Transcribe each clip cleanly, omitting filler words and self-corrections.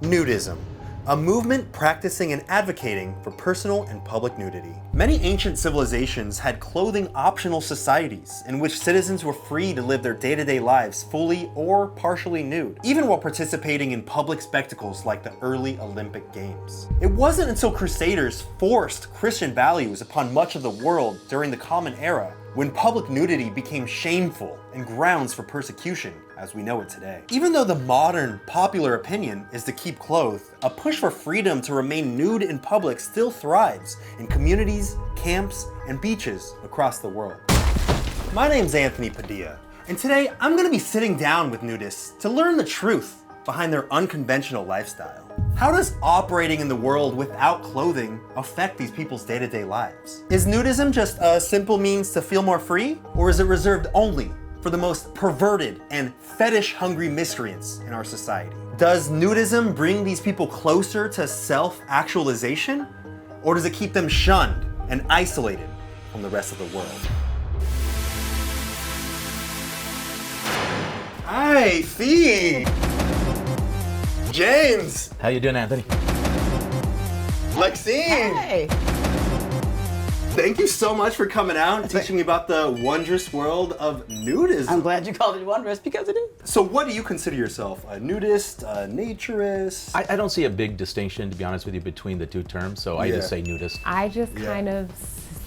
Nudism, a movement practicing and advocating for personal and public nudity. Many ancient civilizations had clothing-optional societies in which citizens were free to live their day-to-day lives fully or partially nude, even while participating in public spectacles like the early Olympic Games. It wasn't until Crusaders forced Christian values upon much of the world during the Common Era when public nudity became shameful and grounds for persecution as we know it today. Even though the modern popular opinion is to keep clothed, a push for freedom to remain nude in public still thrives in communities, camps, and beaches across the world. My name's Anthony Padilla, and today I'm gonna be sitting down with nudists to learn the truth behind their unconventional lifestyle. How does operating in the world without clothing affect these people's day-to-day lives? Is nudism just a simple means to feel more free, or is it reserved only for the most perverted and fetish-hungry miscreants in our society? Does nudism bring these people closer to self-actualization, or does it keep them shunned and isolated from the rest of the world? Hi, Fee! James! How you doing, Anthony? Lexine! Hey! Thank you so much for coming out and teaching me about the wondrous world of nudism. I'm glad you called it wondrous because it is. So what do you consider yourself? A nudist, a naturist? I don't see a big distinction, to be honest with you, between the two terms, so I just say nudist. I just kind of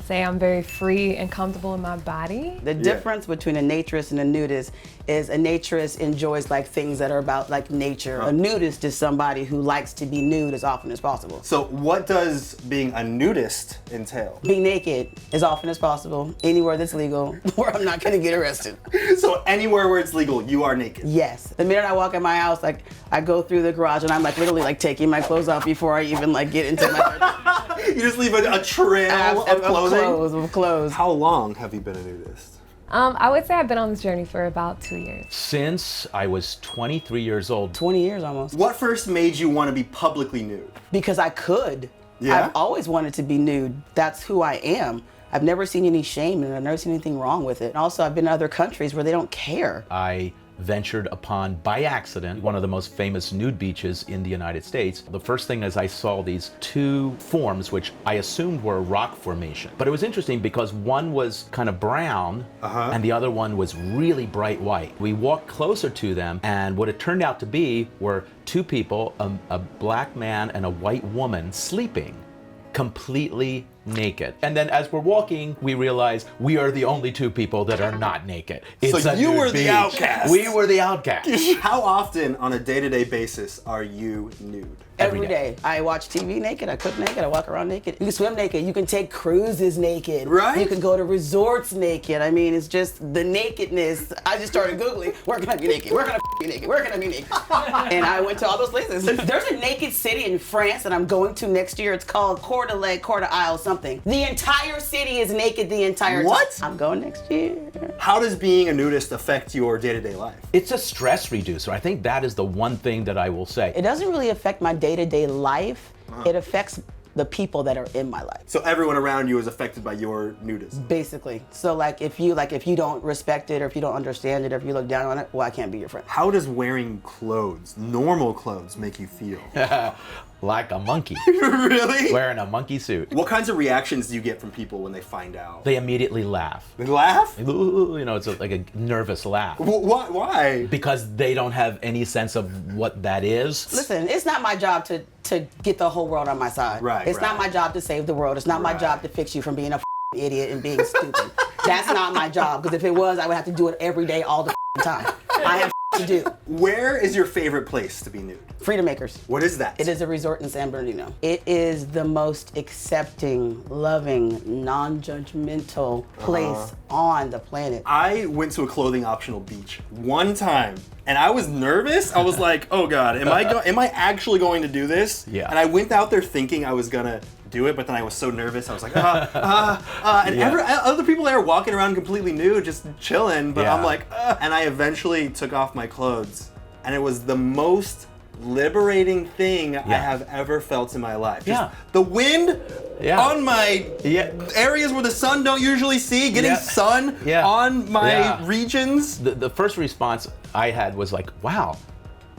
say I'm very free and comfortable in my body. The difference between a naturist and a nudist is a naturist enjoys like things that are about like nature. A nudist is somebody who likes to be nude as often as possible. So what does being a nudist entail? Be naked as often as possible, anywhere that's legal, where I'm not gonna get arrested. So anywhere where it's legal, you are naked? Yes. The minute I walk in my house, like I go through the garage and I'm like literally like taking my clothes off before I even like get into my You just leave a trail of clothing? Of clothes. How long have you been a nudist? I would say I've been on this journey for about 2 years. Since I was 23 years old. 20 years almost. What first made you want to be publicly nude? Because I could. Yeah? I've always wanted to be nude. That's who I am. I've never seen any shame and I've never seen anything wrong with it. And also I've been to other countries where they don't care. I ventured upon, by accident, one of the most famous nude beaches in the United States. The first thing is I saw these two forms, which I assumed were a rock formation. But it was interesting because one was kind of brown and the other one was really bright white. We walked closer to them and what it turned out to be were two people, a black man and a white woman sleeping completely naked. And then as we're walking, we realize we are the only two people that are not naked. So you were the outcast. We were the outcast. How often on a day-to-day basis are you nude? Every day. I watch TV naked, I cook naked, I walk around naked. You can swim naked, you can take cruises naked. Right? You can go to resorts naked. I mean, it's just the nakedness. I just started Googling, where can I be naked? Where can I be naked? Where can I be naked? And I went to all those places. There's a naked city in France that I'm going to next year. It's called Cort something. The entire city is naked the entire time. What? I'm going next year. How does being a nudist affect your day-to-day life? It's a stress reducer. I think that is the one thing that I will say. It doesn't really affect my day-to-day life. It affects the people that are in my life. So everyone around you is affected by your nudism? Basically. So if you don't respect it or if you don't understand it or if you look down on it, well, I can't be your friend. How does wearing clothes, normal clothes, make you feel? Like a monkey. Really? Wearing a monkey suit. What kinds of reactions do you get from people when they find out? They immediately laugh. They laugh? Ooh, you know, it's like a nervous laugh. Why? Because they don't have any sense of what that is. Listen, it's not my job to get the whole world on my side. Right, It's not my job to save the world. It's not my job to fix you from being a idiot and being stupid. That's not my job, because if it was, I would have to do it every day, all the time. I have to do. Where is your favorite place to be nude? Freedom Makers. What is that? It is a resort in San Bernardino. It is the most accepting, loving, non-judgmental place on the planet. I went to a clothing optional beach one time and I was nervous. I was like, oh God, am I actually going to do this? Yeah. And I went out there thinking I was gonna do it, but then I was so nervous. I was like, and other people there walking around completely nude, just chilling, but I'm like, and I eventually took off my clothes and it was the most liberating thing I have ever felt in my life. Just the wind on my areas where the sun don't usually see, getting sun on my regions. The first response I had was like, wow,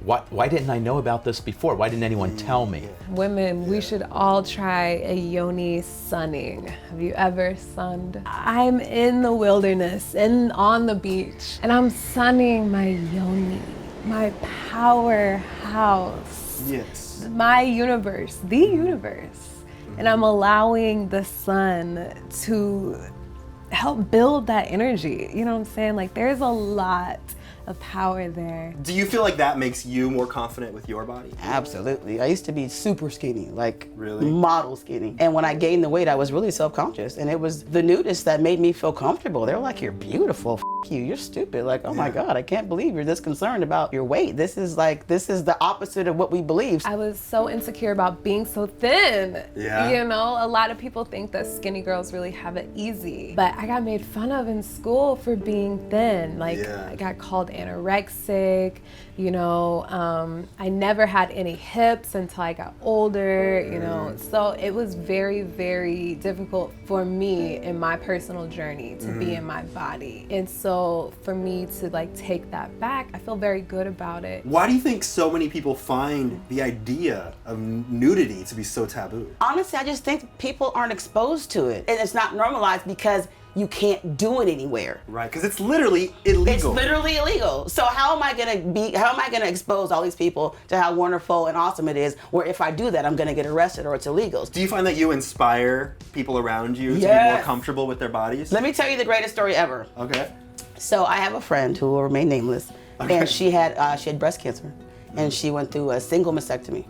why didn't I know about this before? Why didn't anyone tell me? Women, we should all try a yoni sunning. Have you ever sunned? I'm in the wilderness and on the beach, and I'm sunning my yoni, my powerhouse, Yes. my universe, the universe. And I'm allowing the sun to help build that energy. You know what I'm saying? Like, there's a lot of power there. Do you feel like that makes you more confident with your body? Absolutely. I used to be super skinny, like Really? model skinny. And when I gained the weight, I was really self-conscious. And it was the nudists that made me feel comfortable. They were like, you're beautiful. You, you're stupid. Like, oh my God, I can't believe you're this concerned about your weight. This is the opposite of what we believe. I was so insecure about being so thin. Yeah. You know, a lot of people think that skinny girls really have it easy. But I got made fun of in school for being thin. Like, I got called anorexic. You know, I never had any hips until I got older, you know. So it was very, very difficult for me in my personal journey to be in my body. And so for me to like take that back, I feel very good about it. Why do you think so many people find the idea of nudity to be so taboo? Honestly, I just think people aren't exposed to it. And it's not normalized because you can't do it anywhere. Right, because it's literally illegal. It's literally illegal. So how am I gonna expose all these people to how wonderful and awesome it is, where if I do that, I'm gonna get arrested or it's illegal? Do you find that you inspire people around you to be Yes. more comfortable with their bodies? Let me tell you the greatest story ever. Okay. So I have a friend who will remain nameless, and she had breast cancer, and she went through a single mastectomy.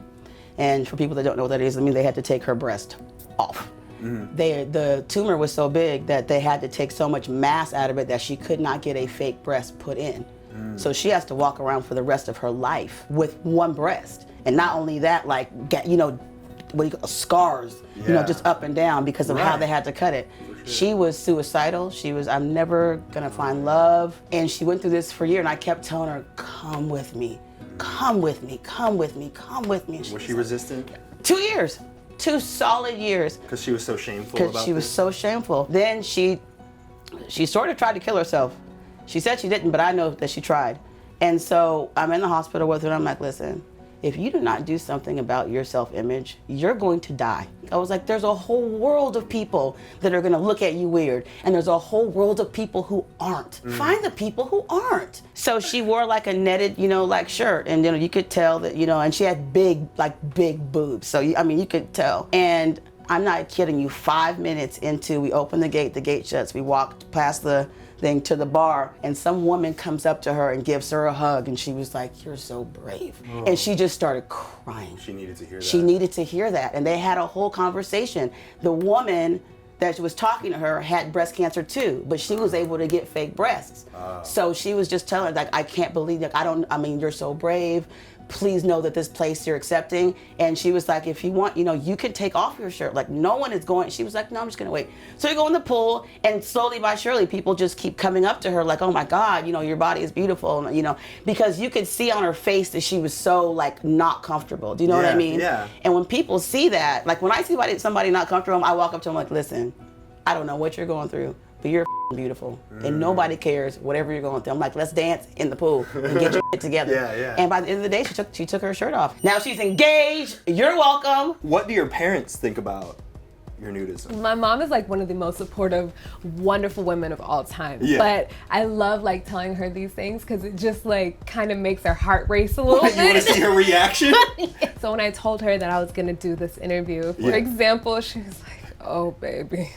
And for people that don't know what that is, I mean they had to take her breast off. The tumor was so big that they had to take so much mass out of it that she could not get a fake breast put in. So she has to walk around for the rest of her life with one breast. And not only that, like, you know, what do you call scars, you know, just up and down because of how they had to cut it. She was suicidal. She was, I'm never gonna find love. And she went through this for a year, and I kept telling her, come with me, come with me, come with me, come with me. And Was she resistant? 2 years. 2 solid years. Because she was so shameful Because about she was this? so shameful. Then she sort of tried to kill herself. She said she didn't, but I know that she tried. And so I'm in the hospital with her, and I'm like, listen, if you do not do something about your self-image, you're going to die. I was like, there's a whole world of people that are gonna look at you weird, and there's a whole world of people who aren't. Find the people who aren't. So she wore like a netted, you know, like shirt, and you know, you could tell that, you know, and she had big boobs. So, I mean, you could tell. And I'm not kidding you, 5 minutes into, we opened the gate shuts, we walked past the thing to the bar, and some woman comes up to her and gives her a hug, and she was like, you're so brave. And she just started crying. She needed to hear that. She needed to hear that, and they had a whole conversation. The woman that was talking to her had breast cancer too, but she was able to get fake breasts. So she was just telling her, like, I can't believe that, I mean, you're so brave. Please know that this place you're accepting. And she was like, if you want, you know, you can take off your shirt. Like, no one is going. She was like, no, I'm just gonna wait. So we go in the pool, and slowly but surely, people just keep coming up to her like, oh my God, you know, your body is beautiful, you know, because you could see on her face that she was so like not comfortable. Do you know what I mean? Yeah. And when people see that, like when I see somebody not comfortable, I walk up to them like, listen, I don't know what you're going through, but you're beautiful, and nobody cares whatever you're going through. I'm like, let's dance in the pool and get your shit together. Yeah. And by the end of the day, she took her shirt off. Now she's engaged. You're welcome. What do your parents think about your nudism? My mom is like one of the most supportive, wonderful women of all time. Yeah. But I love like telling her these things because it just like kind of makes her heart race a little bit. You want to see her reaction? So when I told her that I was gonna do this interview, for example, she was like, oh baby.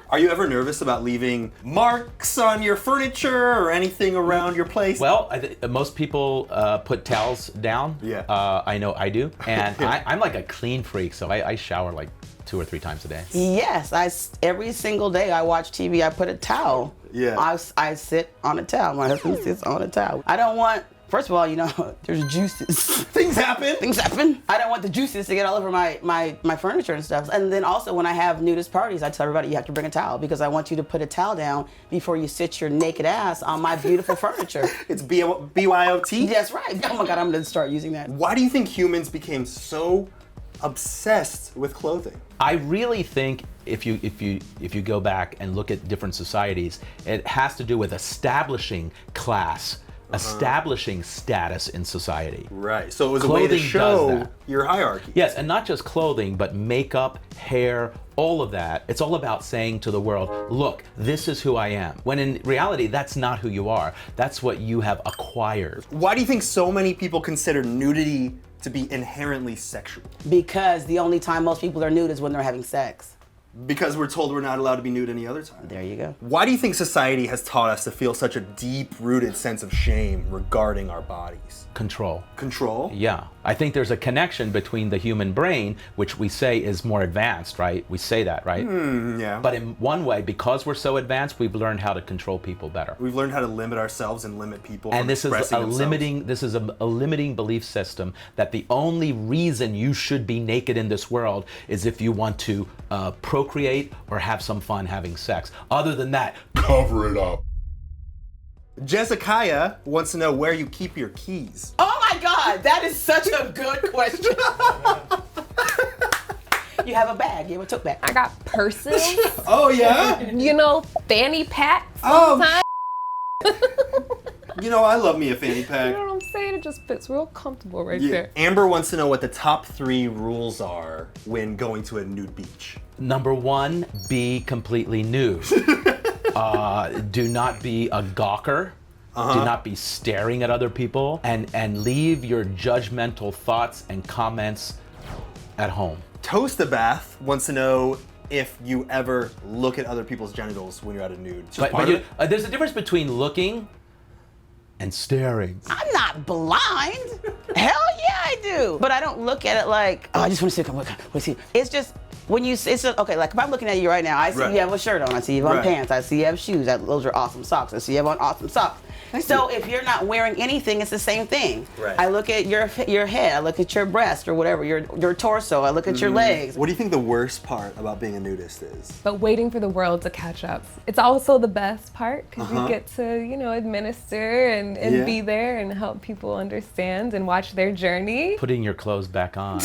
Are you ever nervous about leaving marks on your furniture or anything around your place? Well, most people put towels down. Yeah. I know I do. And I'm like a clean freak, so I shower like 2 or 3 times a day. Yes, every single day I watch TV, I put a towel. Yeah. I sit on a towel. My husband sits on a towel. I don't want, first of all, you know, there's juices. Things happen. Things happen. I don't want the juices to get all over my furniture and stuff. And then also when I have nudist parties, I tell everybody you have to bring a towel because I want you to put a towel down before you sit your naked ass on my beautiful furniture. It's BYOT? That's right. Oh my God, I'm gonna start using that. Why do you think humans became so obsessed with clothing? I really think if you go back and look at different societies, it has to do with establishing class establishing status in society. Right. So it was a way to Clothing does show that. your hierarchy. Yes, and not just clothing, but makeup, hair, all of that. It's all about saying to the world, look, this is who I am. When in reality, that's not who you are. That's what you have acquired. Why do you think so many people consider nudity to be inherently sexual? Because the only time most people are nude is when they're having sex. Because we're told we're not allowed to be nude any other time. There you go. Why do you think society has taught us to feel such a deep-rooted sense of shame regarding our bodies? Control. Control? Yeah. I think there's a connection between the human brain, which we say is more advanced, right? We say that, right? Yeah. But in one way, because we're so advanced, we've learned how to control people better. We've learned how to limit ourselves and limit people And from this is expressing themselves. this is a limiting belief system that the only reason you should be naked in this world is if you want to procreate or have some fun having sex. Other than that, cover it up. Jessica wants to know where you keep your keys. Oh my God, that is such a good question. You have a bag, you have a tote bag. I got purses, Oh, yeah? you know, fanny packs Oh, sometimes. You know, I love me a fanny You pack. know what I'm saying? It just fits real comfortable right Yeah. there. Amber wants to know what the top 3 rules are when going to a nude beach. Number 1, be completely nude. Do not be a gawker. Do not be staring at other people, and leave your judgmental thoughts and comments at home. Toastabath wants to know if you ever look at other people's genitals when you're at a nude. Just But part of it? there's a difference between looking and staring. I'm not blind. Hell yeah, I do. But I don't look at it like, oh, I just want to see what I see. It's just when you, it's just, okay, like if I'm looking at you right now, I see Right. you have a shirt on, I see you have on Right. pants, I see you have shoes, those are awesome socks, I see you have on awesome socks. So if you're not wearing anything, it's the same thing. Right. I look at your head, I look at your breast or whatever, your torso, I look at your legs. What do you think the worst part about being a nudist is? But waiting for the world to catch up. It's also the best part because you get to, you know, administer and Yeah. be there and help people understand and watch their journey. Putting your clothes back on.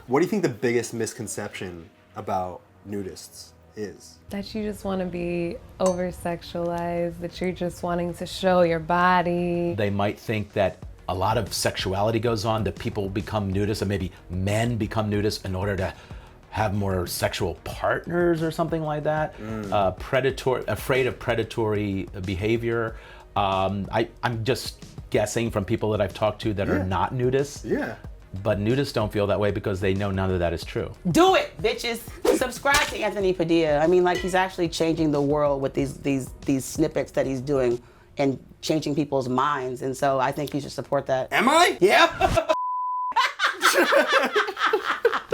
What do you think the biggest misconception about nudists is? That you just want to be over-sexualized, that you're just wanting to show your body. They might think that a lot of sexuality goes on, that people become nudists, and maybe men become nudists in order to have more sexual partners or something like that. Afraid of predatory behavior. I'm just guessing from people that I've talked to that are not nudists. Yeah. But nudists don't feel that way because they know none of that is true. Do it, bitches. Subscribe to Anthony Padilla. I mean, like, he's actually changing the world with these snippets that he's doing and changing people's minds. And so I think you should support that. Am I? Yep.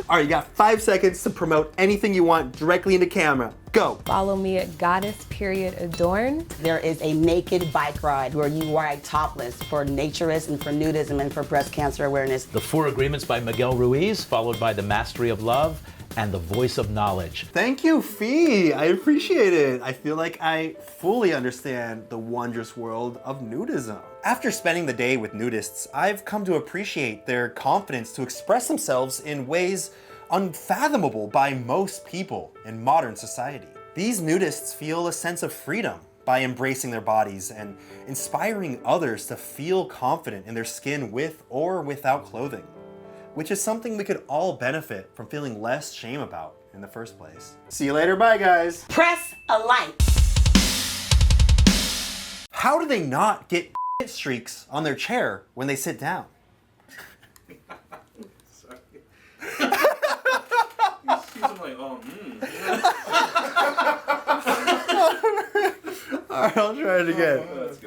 All right, you got 5 seconds to promote anything you want directly into camera. Go. Follow me at goddess.adorned. There is a naked bike ride where you ride topless for naturists and for nudism and for breast cancer awareness. The 4 Agreements by Miguel Ruiz, followed by The Mastery of Love and The Voice of Knowledge. Thank you, Fee. I appreciate it. I feel like I fully understand the wondrous world of nudism. After spending the day with nudists, I've come to appreciate their confidence to express themselves in ways unfathomable by most people in modern society. These nudists feel a sense of freedom by embracing their bodies and inspiring others to feel confident in their skin with or without clothing, which is something we could all benefit from feeling less shame about in the first place. See you later, bye guys. Press a like. How do they not get streaks on their chair when they sit down? Sorry. I'm like, oh, All right, I'll try it again. Let's go.